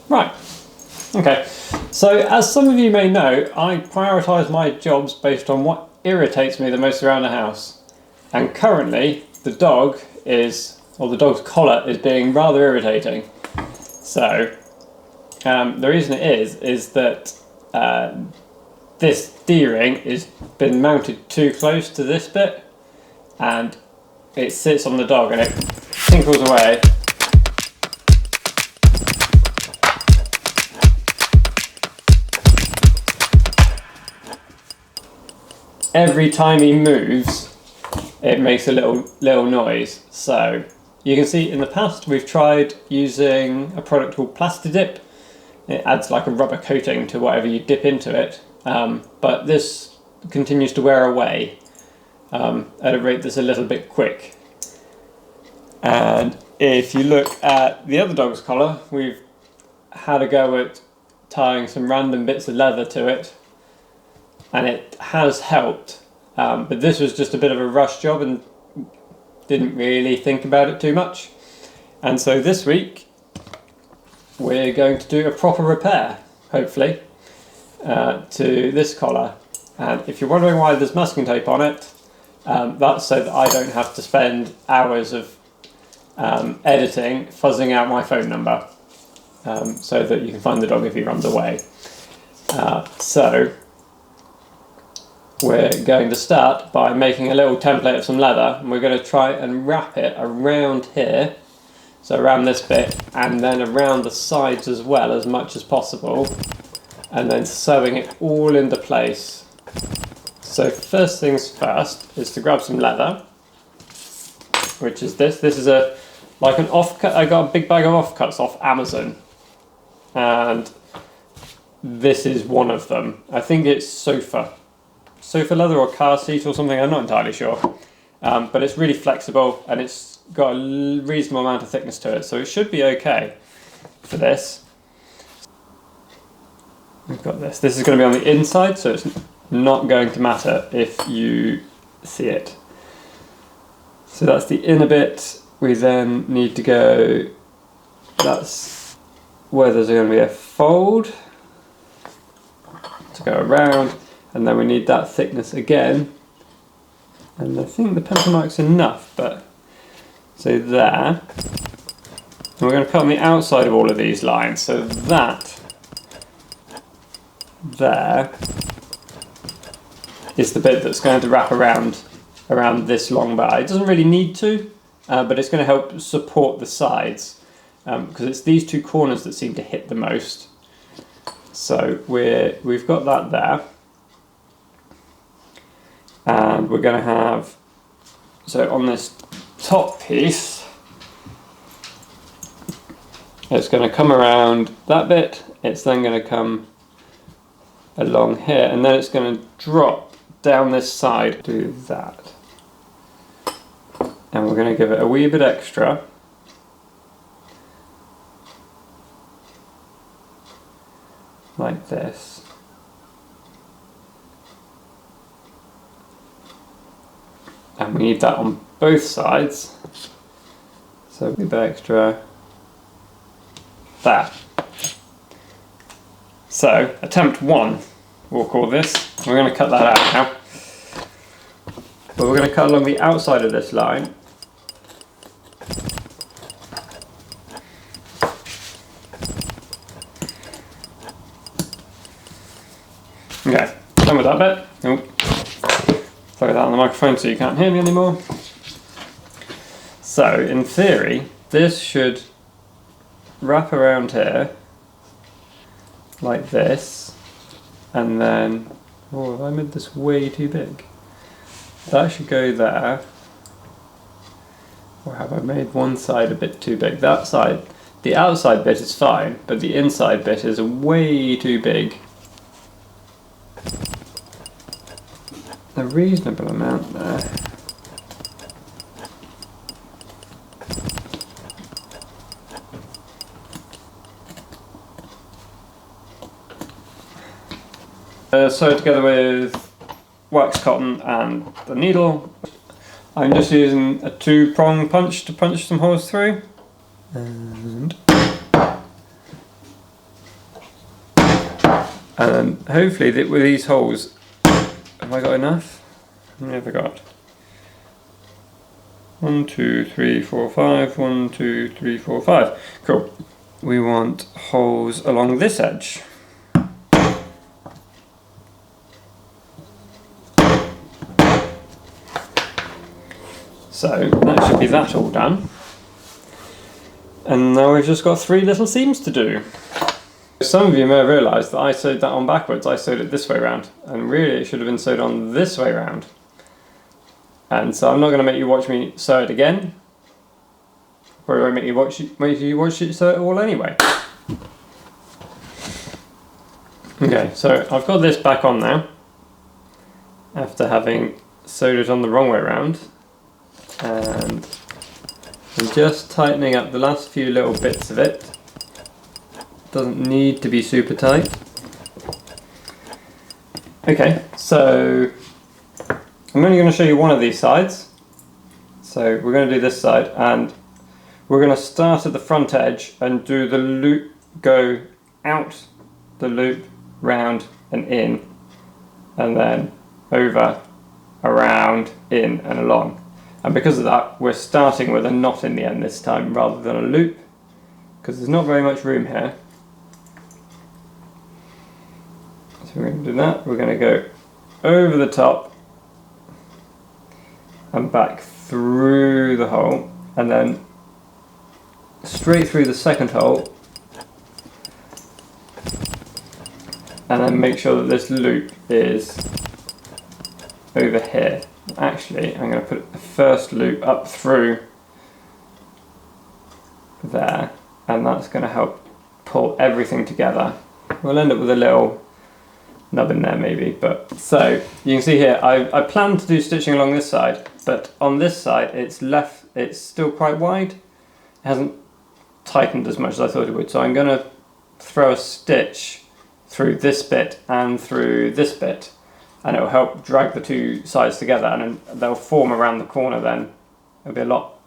Right, okay. So as some of you may know, I prioritise my jobs based on what irritates me the most around the house. And currently, the dog's collar is being rather irritating. So, the reason it is that this D-ring has been mounted too close to this bit, and it sits on the dog and it tinkles away. Every time he moves, it makes a little noise. So you can see in the past we've tried using a product called Plastidip. It adds like a rubber coating to whatever you dip into it, but this continues to wear away at a rate that's a little bit quick. And if you look at the other dog's collar, we've had a go at tying some random bits of leather to it, and it has helped, but this was just a bit of a rush job and didn't really think about it too much. And so this week we're going to do a proper repair, hopefully, to this collar. And if you're wondering why there's masking tape on it, that's so that I don't have to spend hours of editing, fuzzing out my phone number, so that you can find the dog if he runs away. So we're going to start by making a little template of some leather, and we're going to try and wrap it around here, so around this bit, and then around the sides as well, as much as possible, and then sewing it all into place. So first things first is to grab some leather, which is this. This is like an offcut. I got a big bag of offcuts off Amazon, and this is one of them. I think it's sofa leather or car seat or something, I'm not entirely sure, but it's really flexible and it's got a reasonable amount of thickness to it, so it should be okay for this. We've got this. This is going to be on the inside, so it's not going to matter if you see it. So that's the inner bit. We then need to go, that's where there's going to be a fold to go around. And then we need that thickness again, and I think the pencil mark's enough, but so there. And we're going to cut on the outside of all of these lines, so that there is the bit that's going to wrap around this long bar. It doesn't really need to, but it's going to help support the sides, because it's these two corners that seem to hit the most. So we've got that there. And we're going to have, so on this top piece, it's going to come around that bit, it's then going to come along here, and then it's going to drop down this side, do that. And we're going to give it a wee bit extra. Like this. And we need that on both sides, so a bit extra there. So attempt 1, we'll call this. We're going to cut that out now, but we're going to cut along the outside of this line. Okay, done with that bit. Nope. Throw that on the microphone so you can't hear me anymore. So, in theory, this should wrap around here, like this, and then, oh, have I made this way too big? That should go there, or have I made one side a bit too big? That side, the outside bit is fine, but the inside bit is way too big. A reasonable amount there. Sew it together with wax cotton and the needle. I'm just using a 2-prong punch to punch some holes through. And And hopefully with these holes, have I got enough? How many have I got? 1, 2, 3, 4, 5. 1, 2, 3, 4, 5. Cool. We want holes along this edge. So that should be that all done. And now we've just got 3 little seams to do. Some of you may have realised that I sewed that on backwards. I sewed it this way round, and really it should have been sewed on this way round. And so I'm not going to make you watch me sew it again. Or I make you watch it sew it all anyway. Okay, so I've got this back on now, after having sewed it on the wrong way round. And I'm just tightening up the last few little bits of it. Doesn't need to be super tight. Okay, so I'm only going to show you one of these sides. So we're going to do this side, and we're going to start at the front edge and do the loop, go out the loop, round and in, and then over, around, in and along. And because of that, we're starting with a knot in the end this time rather than a loop, because there's not very much room here. So we're going to do that. We're going to go over the top and back through the hole, and then straight through the second hole, and then make sure that this loop is over here. Actually, I'm going to put the first loop up through there, and that's going to help pull everything together. We'll end up with a little nub in there maybe, but so you can see here I planned to do stitching along this side, but on this side it's still quite wide. It hasn't tightened as much as I thought it would, so I'm going to throw a stitch through this bit and through this bit, and it will help drag the two sides together, and then they'll form around the corner. Then it'll be a lot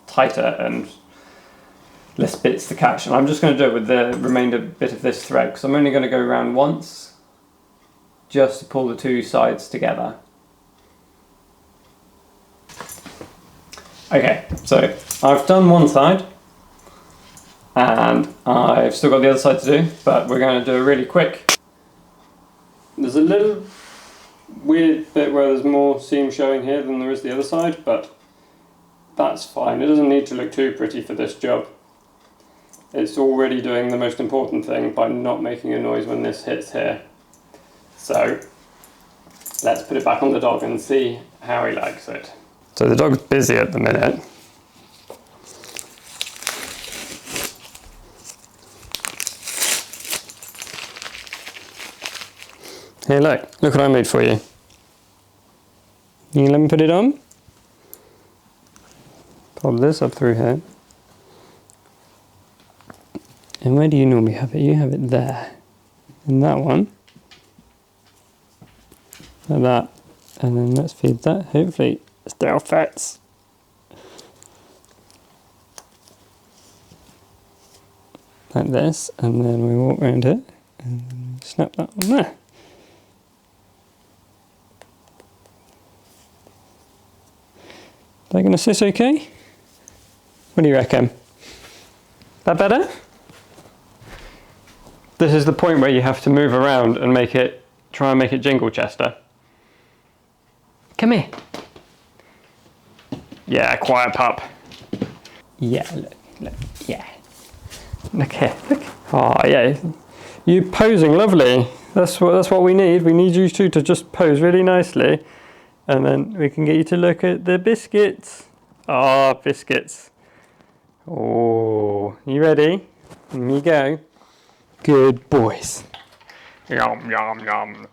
tighter and less bits to catch. And I'm just going to do it with the remainder bit of this thread, because I'm only going to go around once just to pull the two sides together. Okay, so I've done one side and I've still got the other side to do, but we're going to do a really quick. There's a little weird bit where there's more seam showing here than there is the other side, but that's fine. It doesn't need to look too pretty for this job. It's already doing the most important thing by not making a noise when this hits here. So let's put it back on the dog and see how he likes it. So the dog's busy at the minute. Here, look what I made for you. You let me put it on? Pop this up through here. And where do you normally have it? You have it there. In that one. Like that. And then let's feed that. Hopefully it still fits. Like this. And then we walk around it. And snap that on there. Is that going to sit okay? What do you reckon? That better? This is the point where you have to move around and try and make it jingle, Chester. Come here. Yeah, quiet pup. Yeah, look, yeah. Look here, look. Oh, yeah. You posing lovely. That's what we need. We need you two to just pose really nicely. And then we can get you to look at the biscuits. Ah, biscuits. Oh, you ready? Here you go. Good boys. Yum, yum, yum.